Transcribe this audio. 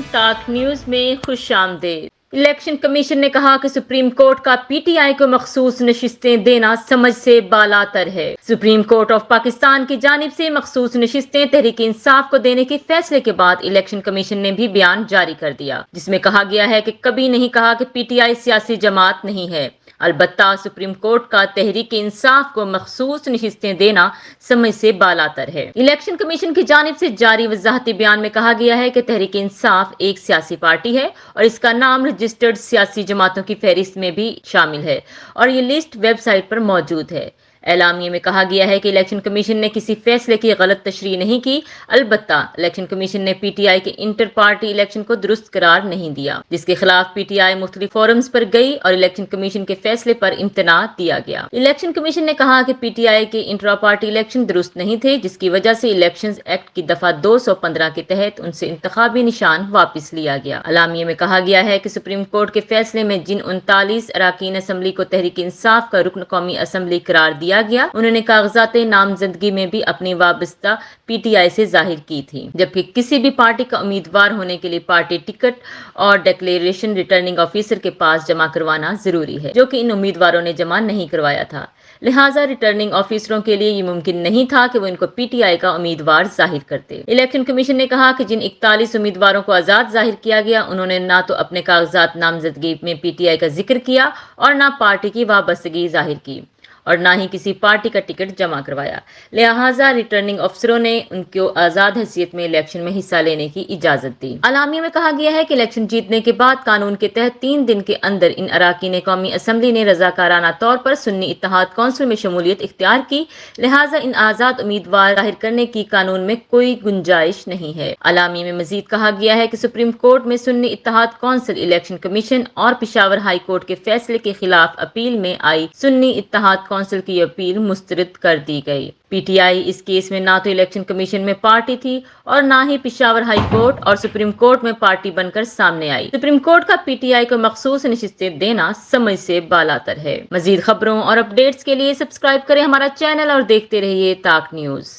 ताक न्यूज में खुश आमदीद। इलेक्शन कमीशन ने कहा कि सुप्रीम कोर्ट का पीटीआई को मखसूस नशिस्तें देना समझ से बालातर है। सुप्रीम कोर्ट ऑफ पाकिस्तान की जानिब से मखसूस नशिस्तें तहरीक इंसाफ को देने के फैसले के बाद इलेक्शन कमीशन ने भी बयान जारी कर दिया, जिसमें कहा गया है कि कभी नहीं कहा कि पीटीआई सियासी जमात नहीं है। अलबत्ता सुप्रीम कोर्ट का तहरीक इंसाफ को मखसूस नशिस्तें देना समझ से बालातर है। इलेक्शन कमीशन की जानिब से जारी वजाहती बयान में कहा गया है कि तहरीक इंसाफ एक सियासी पार्टी है और इसका नाम रजिस्टर्ड सियासी जमातों की फहरिस्त में भी शामिल है और ये लिस्ट वेबसाइट पर मौजूद है। एलामिये में कहा गया है कि इलेक्शन कमीशन ने किसी फैसले की गलत तशरीह नहीं की, अलबत्ता इलेक्शन कमीशन ने पीटीआई के इंटर पार्टी इलेक्शन को दुरुस्त करार नहीं दिया, जिसके खिलाफ पीटीआई मुख्तलिफ फोरम्स पर गई और इलेक्शन कमीशन के फैसले पर इम्तना दिया गया। इलेक्शन कमीशन ने कहा कि पीटीआई के इंट्रा पार्टी इलेक्शन दुरुस्त नहीं थे, जिसकी वजह से इलेक्शन एक्ट की दफा 215 के तहत उनसे इंतखाबी निशान वापस लिया गया। एलामिये में कहा गया है कि सुप्रीम कोर्ट के फैसले में जिन 39 अरकान असम्बली को तहरीक इंसाफ का रुकन कौमी असम्बली करार दिया गया, उन्होंने कागजात नामजदगी में भी अपनी वाबस्ता पीटीआई से जाहिर की थी, जबकि किसी भी पार्टी का उम्मीदवार होने के लिए पार्टी टिकट और डिक्लेरेशन रिटर्निंग ऑफिसर के पास जमा करवाना जरूरी है, जो कि इन उम्मीदवारों ने जमा नहीं करवाया था। लिहाजा रिटर्निंग ऑफिसरों के लिए ये मुमकिन नहीं था कि वो इनको पीटीआई का उम्मीदवार जाहिर करते। इलेक्शन कमीशन ने कहा कि जिन 41 उम्मीदवारों को आजाद जाहिर किया गया, उन्होंने ना तो अपने कागजात नामजदगी में पीटीआई का जिक्र किया और ना पार्टी की वाबस्तगी जाहिर की और ना ही किसी पार्टी का टिकट जमा करवाया। लिहाजा रिटर्निंग अफसरों ने उनको आजाद हैसियत में इलेक्शन में हिस्सा लेने की इजाजत दी। अलामिया में कहा गया है कि इलेक्शन जीतने के बाद कानून के तहत 3 दिन के अंदर इन अरकान कौमी असम्बली ने रजाकाराना तौर पर सुन्नी इत्तेहाद कौंसिल में शमूलियत इख्तियार की, लिहाजा इन आजाद उम्मीदवार जाहिर करने की कानून में कोई गुंजाइश नहीं है। अलामिया में मजीद कहा गया है कि सुप्रीम कोर्ट में सुन्नी इत्तेहाद कौंसिल, इलेक्शन कमीशन और पिशावर हाई कोर्ट के फैसले के खिलाफ अपील में आई सुन्नी इत्तेहाद कौंसिल की अपील मुस्तरद कर दी गई। पीटीआई इस केस में ना तो इलेक्शन कमीशन में पार्टी थी और ना ही पिशावर हाई कोर्ट और सुप्रीम कोर्ट में पार्टी बनकर सामने आई। सुप्रीम कोर्ट का पीटीआई को मखसूस नशिस्तें देना समझ से बालातर है। मजीद खबरों और अपडेट्स के लिए सब्सक्राइब करें हमारा चैनल और देखते रहिए ताक न्यूज।